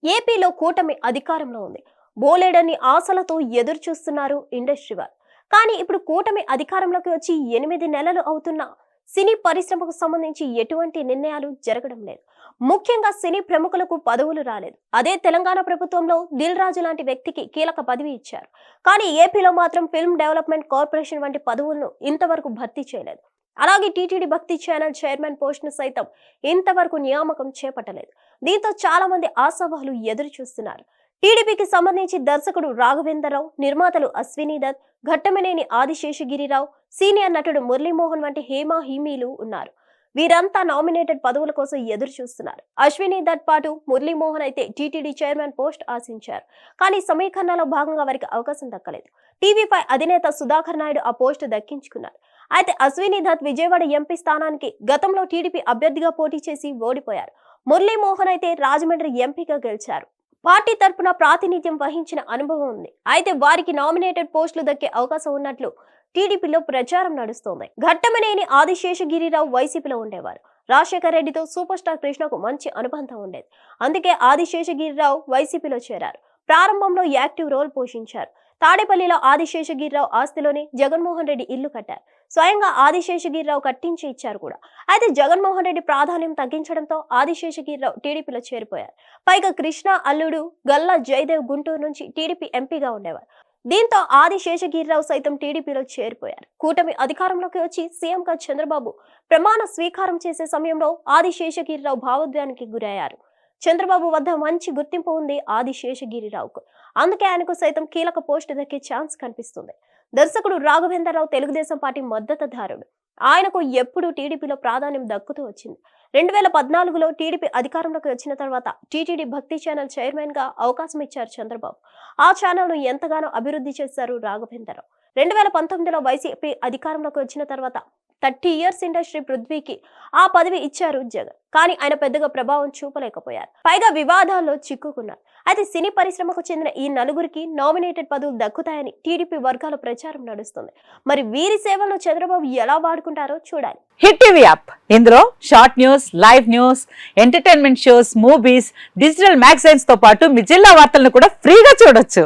ఏపీలో కూటమి అధికారంలో ఉంది. బోలెడన్ని ఆశలతో ఎదురు చూస్తున్నారు ఇండస్ట్రీ వారు. కానీ ఇప్పుడు కూటమి అధికారంలోకి వచ్చి 8 నెలలు అవుతున్నా సినీ పరిశ్రమకు సంబంధించి ఎటువంటి నిర్ణయాలు జరగడం లేదు. ముఖ్యంగా సినీ ప్రముఖులకు పదవులు రాలేదు. అదే తెలంగాణ ప్రభుత్వంలో దిల్ రాజు లాంటి వ్యక్తికి కీలక పదవి ఇచ్చారు. కానీ ఏపీలో మాత్రం ఫిల్మ్ డెవలప్మెంట్ కార్పొరేషన్ వంటి పదవులను ఇంతవరకు భర్తీ చేయలేదు. అలాగే టీటీడీ భక్తి ఛానల్ చైర్మన్ పోస్ట్ ను సైతం ఇంతవరకు నియామకం చేపట్టలేదు. దీంతో చాలా మంది ఆశావాహులు ఎదురు చూస్తున్నారు. టీడీపీకి సంబంధించి దర్శకుడు రాఘవేంద్రరావు, నిర్మాతలు అశ్విని దత్, ఘట్టమనేని ఆదిశేషగిరిరావు, సీనియర్ నటుడు మురళీమోహన్ వంటి హీమీలు ఉన్నారు. వీరంతా నామినేటెడ్ పదవుల కోసం ఎదురు చూస్తున్నారు. అశ్విని దత్ పాటు మురళీమోహన్ అయితే టీటీడీ చైర్మన్ పోస్ట్ ఆశించారు. కానీ సమీకరణలో భాగంగా వారికి అవకాశం దక్కలేదు. టీవీ5 అధినేత సుధాకర్ నాయుడు ఆ పోస్టు దక్కించుకున్నారు. అయితే అశ్విని దత్ విజయవాడ ఎంపీ స్థానానికి గతంలో టీడీపీ అభ్యర్థిగా పోటీ చేసి ఓడిపోయారు. మురళీమోహన్ అయితే రాజమండ్రి ఎంపీగా గెలిచారు. పార్టీ తరపున ప్రాతినిధ్యం వహించిన అనుభవం ఉంది. అయితే వారికి నామినేటెడ్ పోస్టులు దక్కే అవకాశం ఉన్నట్లు టీడీపీలో ప్రచారం నడుస్తోంది. ఘట్టమనేని ఆదిశేషగిరిరావు వైసీపీలో ఉండేవారు. రాజశేఖర్ రెడ్డితో సూపర్ స్టార్ కృష్ణకు మంచి అనుబంధం ఉండేది. అందుకే ఆదిశేషగిరిరావు వైసీపీలో చేరారు. ప్రారంభంలో యాక్టివ్ రోల్ పోషించారు. తాడేపల్లిలో ఆదిశేషగిరిరావు ఆస్తిలోనే జగన్మోహన్ రెడ్డి ఇల్లు కట్టారు. స్వయంగా ఆదిశేషగిరిరావు కట్టించి ఇచ్చారు కూడా. అయితే జగన్మోహన్ రెడ్డి ప్రాధాన్యం తగ్గించడంతో ఆదిశేషగిరిరావు టీడీపీలో చేరిపోయారు. పైగా కృష్ణ అల్లుడు గల్లా జయదేవ్ గుంటూరు నుంచి టీడీపీ ఎంపీగా ఉండేవారు. దీంతో ఆదిశేషగిరిరావు సైతం టీడీపీలో చేరిపోయారు. కూటమి అధికారంలోకి వచ్చి సీఎంగా చంద్రబాబు ప్రమాణ స్వీకారం చేసే సమయంలో ఆదిశేషగిరిరావు భావోద్వేగానికి గురయ్యారు. చంద్రబాబు వద్ద మంచి గుర్తింపు ఉంది ఆదిశేషగిరిరావుకు. అందుకే ఆయనకు సైతం కీలక పోస్టు దక్కే ఛాన్స్ కనిపిస్తుంది. దర్శకుడు రాఘవేంద్రరావు తెలుగుదేశం పార్టీ మద్దతుదారుడు. ఆయనకు ఎప్పుడూ టీడీపీలో ప్రాధాన్యం దక్కుతూ వచ్చింది. 2014లో టీడీపీ అధికారంలోకి వచ్చిన తర్వాత టీటీడీ భక్తి ఛానల్ చైర్మన్ గా అవకాశం ఇచ్చారు చంద్రబాబు. ఆ ఛానల్ ను ఎంతగానో అభివృద్ధి చేశారు రాఘవేంద్రరావు. 2019లో వైసీపీ అధికారంలోకి వచ్చిన తర్వాత 30 ఇయర్స్ ఇండస్ట్రీ పృథ్వీకి ఆ పదవి ఇచ్చారు జగన్. కానీ ఆయన పెద్దగా ప్రభావం చూపలేకపోయారు. పైగా వివాదాల్లో చిక్కుకున్నారు. అయితే సినీ పరిశ్రమకు చెందిన ఈ నలుగురికి నామినేటెడ్ పదవులు దక్కుతాయని టీడీపీ వర్గాల ప్రచారం నడుస్తుంది. మరి వీరి సేవలను చంద్రబాబు ఎలా వాడుకుంటారో చూడాలి. హిట్ టీవీ యాప్, ఇందులో short news, live news, entertainment shows, movies, digital magazines తో పాటు మీ జిల్లా వార్తలను కూడా ఫ్రీగా చూడొచ్చు.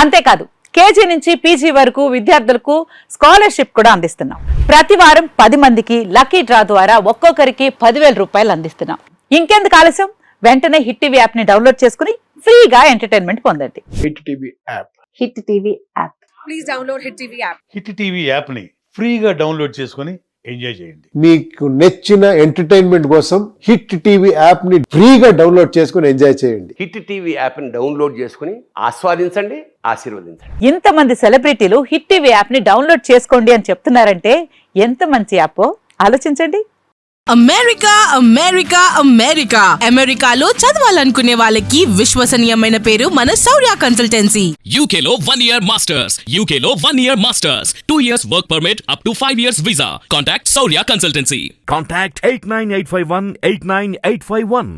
అంతేకాదు కేజీ నుంచి పీజీ వరకు విద్యార్థులకు స్కాలర్షిప్ కూడా అందిస్తున్నాం. ప్రతి వారం 10 మందికి లక్కీ డ్రా ద్వారా ఒక్కొక్కరికి 10,000 రూపాయలు అందిస్తున్నాం. ఇంకెందుకు ఆలస్యం, వెంటనే హిట్ టీవీ యాప్ ని డౌన్లోడ్ చేసుకుని ఫ్రీగా ఎంటర్టైన్మెంట్ పొందండి. Hit TV app. Hit TV app. Please download hit TV app. Hit TV app ని ఫ్రీగా డౌన్లోడ్ చేసుకుని ఎంజాయ్ చేయండి. మీకు నచ్చిన ఎంటర్టైన్మెంట్ కోసం హిట్ టీవీ యాప్ ని ఫ్రీగా డౌన్లోడ్ చేసుకుని ఎంజాయ్ చేయండి. హిట్ టీవీ యాప్ ని డౌన్లోడ్ చేసుకుని ఆస్వాదించండి, ఆశీర్వదించండి. ఇంతమంది సెలబ్రిటీలు హిట్ టీవీ యాప్ ని డౌన్లోడ్ చేసుకోండి అని చెప్తున్నారంటే ఎంత మంచి యాప్ ఆలోచించండి. అమెరికా అమెరికా అమెరికా అమెరికాలో చదవాలనుకునే వాళ్ళకి విశ్వసనీయమైన పేరు మన శౌర్య కన్సల్టెన్సీ. UK లో 1 year masters. UK లో 1 year masters. 2 years work permit up to 5 years visa. Contact Saurya Consultancy. Contact 89851 89851.